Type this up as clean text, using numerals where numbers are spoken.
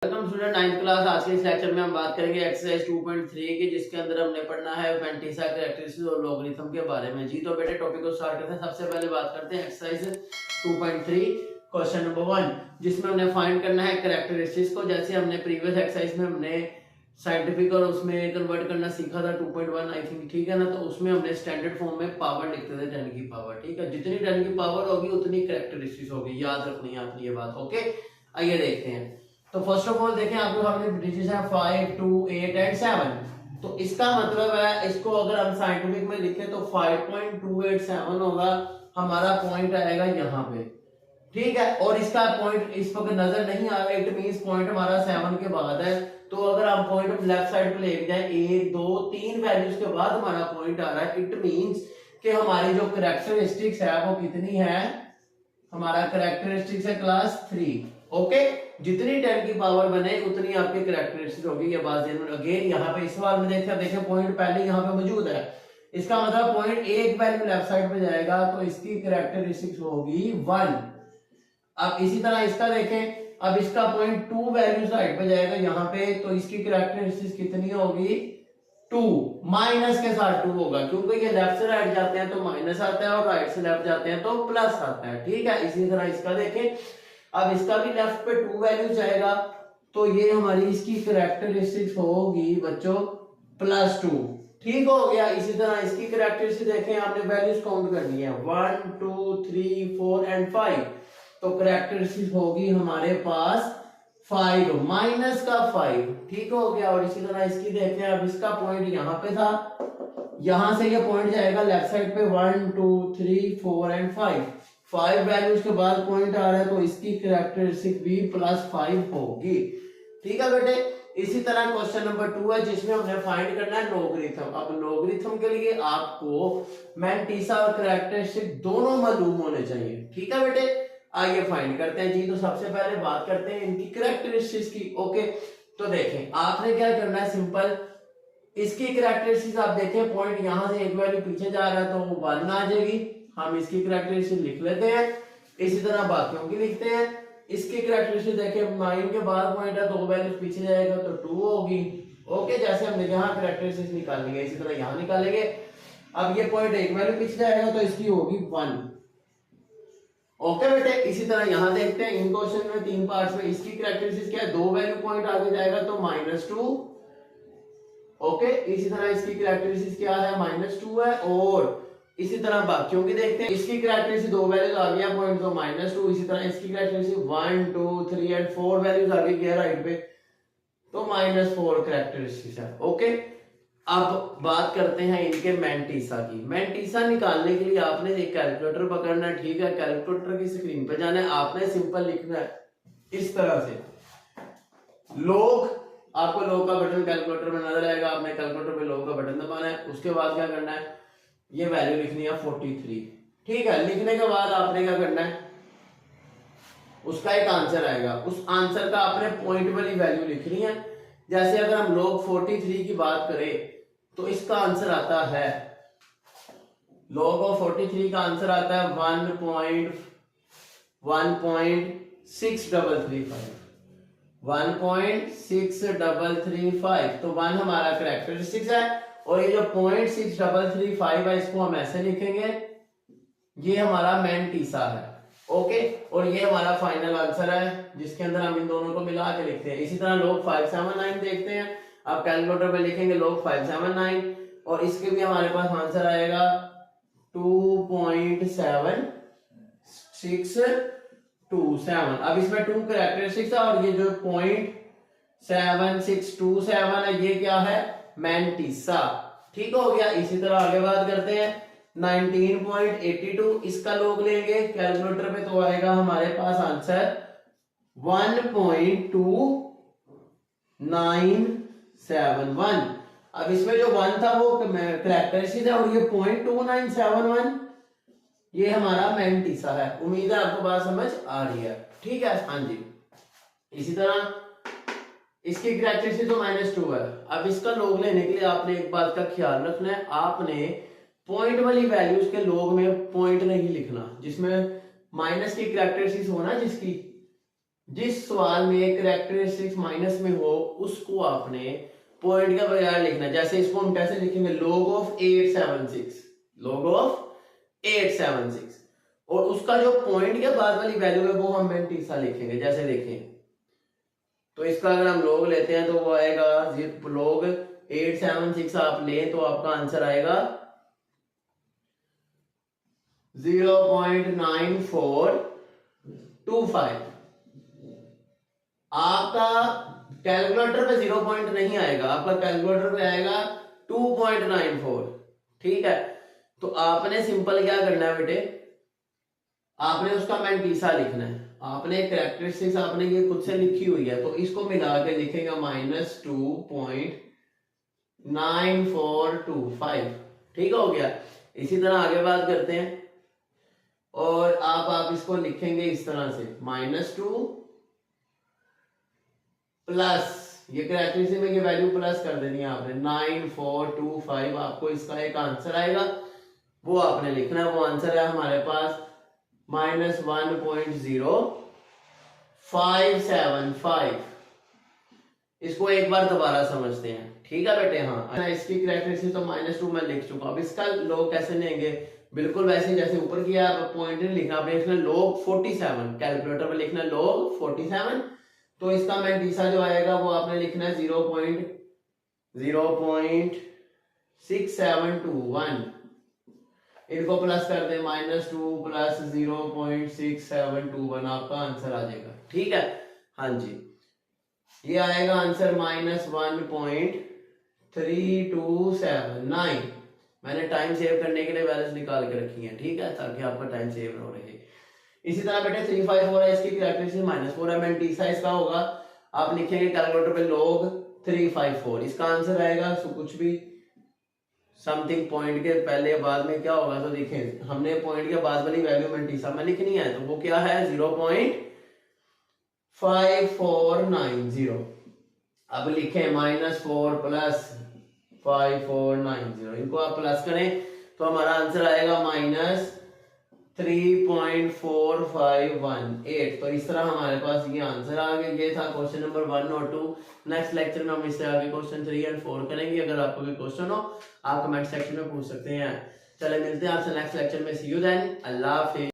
Welcome student 9th class. आज के इस लेक्चर में हम बात करेंगे एक्सरसाइज 2.3 की, जिसके अंदर हमने पढ़ना है मेंटिसा कैरेक्टरिस्टिक्स और लॉगरिथम के बारे में। जी तो बेटे टॉपिक को स्टार्ट करते हैं। सबसे पहले बात करते हैं एक्सरसाइज 2.3 क्वेश्चन नंबर 1, जिसमें हमने फाइंड करना है कैरेक्टरिस्टिक्स को। जैसे हमने प्रीवियस एक्सरसाइज में हमने साइंटिफिक और उसमें कन्वर्ट करना सीखा था 2.1 आई थिंक, ठीक है ना। तो उसमें हमने स्टैंडर्ड फॉर्म में पावर लिखते थे 10 की पावर, ठीक है। जितनी 10 की पावर होगी उतनी कैरेक्टरिस्टिक्स होगी, याद रखनी है आपने ये बात, ओके। आइए देखते हैं। तो फर्स्ट ऑफ ऑल देखें, आपके सामने डिजिट्स हैं 5, 2, 8 एंड 7। तो इसका मतलब है, इसको अगर हम साइंटिफिक में लिखें तो 5.287 होगा, हमारा पॉइंट आएगा यहाँ पे, ठीक है। और इसका पॉइंट इस वक्त नजर नहीं आ रहा, इट मींस पॉइंट हमारा 7 के बाद है। तो अगर हम पॉइंट लेफ्ट साइड पे लेके जाए 1, 2, 3 वैल्यूज के बाद हमारा पॉइंट आ रहा है, इट मींस कि हमारी जो कैरेक्टरिस्टिक्स है वो कितनी है, हमारा कैरेक्टरिस्टिक्स है क्लास 3, ओके। जितनी 10 की पावर बने उतनी आपकी कैरेक्टरिस्टिक्स होगी, ये बात ध्यान में। अगेन यहाँ पे इस सवाल में देखें पॉइंट पहले यहाँ पे मौजूद है, इसका मतलब पॉइंट एक वैल्यू लेफ्ट साइड पे जाएगा तो इसकी कैरेक्टरिस्टिक्स होगी 1। अब इसी तरह इसका देखें, अब इसका पॉइंट 2 वैल्यू साइड पे जाएगा यहाँ पे, तो इसकी कैरेक्टरिस्टिक्स कितनी होगी 2, माइनस के साथ 2 होगा, क्योंकि ये लेफ्ट से राइट जाते हैं तो माइनस आता है और राइट से लेफ्ट जाते हैं तो प्लस आता है, ठीक है। इसी तरह इसका देखें, अब इसका भी लेफ्ट पे 2 वैल्यू जाएगा तो ये हमारी इसकी कैरेक्टरिस्टिक्स होगी बच्चों +2, ठीक हो गया। इसी तरह इसकी कैरेक्टरिस्टिक्स देखें, आपने वैल्यूज काउंट करनी है 1, 2, 3, 4 एंड 5। तो कैरेक्टरिस्टिक्स होगी हमारे पास 5 माइनस का 5, ठीक हो गया। और इसी तरह इसकी देखते हैं, अब इसका पॉइंट यहाँ पे था, यहां से ये पॉइंट जाएगा लेफ्ट साइड पे 1, 2, 3, 4 एंड 5 वैल्यूज के बाद पॉइंट आ रहा है तो इसकी कैरेक्टरिस्टिक भी +5 होगी, ठीक है बेटे। इसी तरह क्वेश्चन नंबर 2 है, जिसमें हमने फाइंड करना है लॉगरिथम। अब लॉगरिथम के लिए आपको मेंटिसा और कैरेक्टरिस्टिक दोनों मालूम होने चाहिए, ठीक है बेटे। आइए फाइंड करते हैं जी। तो सबसे पहले बात करते हैं इनकी कैरेक्टरिस्टिक्स की, ओके। तो देखें आपने क्या करना है, सिंपल इसकी कैरेक्टरिस्टिक्स आप देखें, पॉइंट यहां से एक वैल्यू पीछे जा रहा है तो वो 1 आ जाएगी, हम इसकी कैरेक्टरिस्टिक लिख लेते हैं। इसी तरह बाकियों की लिखते हैं। इसकी कैरेक्टरिस्टिक देखें, 9 के बाद पॉइंट है, 2 वैल्यू पीछे जाएगा तो 2 होगी, ओके। जैसे हमने यहाँ कैरेक्टरिस्टिक निकालेंगे इसी तरह यहाँ निकालेंगे। अब ये पॉइंट एक वैल्यू पीछे जाएगा तो इसकी होगी 1, ओके बेटे। इसी तरह यहाँ देखते हैं, इन क्वेश्चन में 3 पार्ट्स में इसकी कैरेक्टरिस्टिक क्या है, 2 वैल्यू पॉइंट आगे जाएगा तो -2, ओके। इसी तरह इसकी कैरेक्टरिस्टिक क्या है, -2 है। और इसी तरह बाकियों की देखते हैं, इसकी कैरेक्टरिस्टिक 2 वैल्यूज आ गया पॉइंट तो -2। इसी तरह इसकी कैरेक्टरिस्टिक 1, 2, 3 एंड 4 वैल्यूज आ गई राइट पे तो -4 कैरेक्टरिस्टिक है, ओके। अब बात करते हैं इनके मेंटिसा की। मेंटिसा निकालने के लिए आपने एक कैलकुलेटर पकड़ना है, ठीक है। कैलकुलेटर की स्क्रीन पे जाना है, आपने सिंपल लिखना है इस तरह से लॉग, आपको लॉग का बटन कैलकुलेटर में नजर आएगा, आपने कैलकुलेटर पे लॉग का बटन दबाना है। उसके बाद क्या करना है, ये वैल्यू लिखनी है 43, ठीक है। लिखने के बाद आपने क्या करना है, उसका एक आंसर आएगा, उस आंसर का आपने पॉइंट वाली वैल्यू लिखनी है। जैसे अगर हम log 43 की बात करें तो इसका आंसर आता है, log of 43 का आंसर आता है 1.6335 तो 1 हमारा कैरेक्टरिस्टिक्स है। और ये जो 0.6335 है इसको हम ऐसे लिखेंगे, ये हमारा मेंटिसा है, ओके। और ये हमारा फाइनल आंसर है, जिसके अंदर हम इन दोनों को मिला के लिखते हैं। इसी तरह log 579 देखते हैं, आप कैलकुलेटर पे लिखेंगे log 579 और इसके भी हमारे पास आंसर आएगा 2.7627। अब इसमें 2 कैरेक्टरिस्टिक्स है और ये जो 0.7627 है ये क्या है, मेंटिसा, ठीक हो गया। इसी तरह आगे बात करते हैं 19.82, इसका लोग लेंगे कैलकुलेटर पे तो आएगा हमारे पास आंसर 1.2971। अब इसमें जो 1 था वो कैरेक्टरिस्टिक है और ये 0.2971 ये हमारा मेंटिसा है। उम्मीद है आपको बात समझ आ रही है, ठीक है। हाँ जी। इसी तरह इसकी कैरेक्टरिस्टिक तो -2 है। अब इसका लॉग लेने के लिए आपने एक बात का ख्याल रखना है, आपने पॉइंट वाली वैल्यूज के लॉग में पॉइंट नहीं लिखना, जिसमें माइनस की कैरेक्टरिस्टिक्स हो ना, जिसकी जिस सवाल में कैरेक्टरिस्टिक्स माइनस में हो उसको आपने पॉइंट के बगैर लिखना है। जैसे इसको हम कैसे लिखेंगे, log ऑफ 876, log ऑफ 876, और उसका जो पॉइंट के बाद वाली वैल्यू है वो हम मैंटीसा लिखेंगे। जैसे देखें तो इसका अगर हम log लेते हैं तो वो आएगा log 876 आप लें तो आपका आंसर आएगा 0.9425। आपका कैलकुलेटर पे 0 पॉइंट नहीं आएगा, आपका कैलकुलेटर पे आएगा 2.94। ठीक है, तो आपने सिंपल क्या करना है बेटे, आपने उसका मैंटीसा लिखना है। आपने कैरेक्टरिस्टिक्स आपने ये खुद से लिखी हुई है तो इसको मिला के लिखेगा -2.9425। ठीक हो गया। इसी तरह आगे बात करते हैं, और आप इसको लिखेंगे इस तरह से -2 प्लस, ये कैरेक्टरिस्टिक में ये वैल्यू प्लस कर देनी है आपने 9425। आपको इसका एक आंसर आएगा, वो आपने लिखना है। वो आंसर है हमारे पास -1.0575। इसको एक बार दोबारा समझते हैं। ठीक है बेटे, हाँ इसकी कैरेक्टरिस्टिक तो -2 मैं लिख चुका। अब इसका log कैसे लेंगे, बिल्कुल वैसे जैसे ऊपर किया, पॉइंट नहीं लिखना, आपने लिखना log 47, कैलकुलेटर में लिखना log 47। तो इसका मैंटीसा जो आएगा वो आपने लिखना है 0.6721। इनको प्लस कर दे, -2 प्लस 0.6721, आपका आंसर आ जाएगा। ठीक है, हाँ जी, ये आएगा आंसर -1.3279। मैंने टाइम सेव करने के लिए वैल्यूज निकाल के रखी है। ठीक है, ताकि आपका टाइम सेव हो रहे। इसी तरह बेटे 354 है, इसकी कैरेक्टरिस्टिक -4 है, मैंटीसा इसका होगा, आप लिखेंगे कैलकुलेटर पे log 354। इसका आंसर आएगा कुछ भी समथिंग पॉइंट के पहले बाद में क्या होगा, तो देखें हमने पॉइंट के बाद वाली वैल्यू मैंटीसा में लिखनी है, तो वो क्या है 0.5490। अब लिखें -4 प्लस 5490, इनको आप प्लस करें तो हमारा आंसर आएगा -3.4518। तो इस तरह हमारे पास ये आंसर आ गया। ये था क्वेश्चन नंबर 1 और 2। नेक्स्ट लेक्चर में हम इससे आगे क्वेश्चन 3 और 4 करेंगे। अगर आपको कोई क्वेश्चन हो आप कमेंट सेक्शन में पूछ सकते हैं। चले मिलते हैं आपसे नेक्स्ट लेक्चर में। सी यू देन, अल्लाह हाफिज़।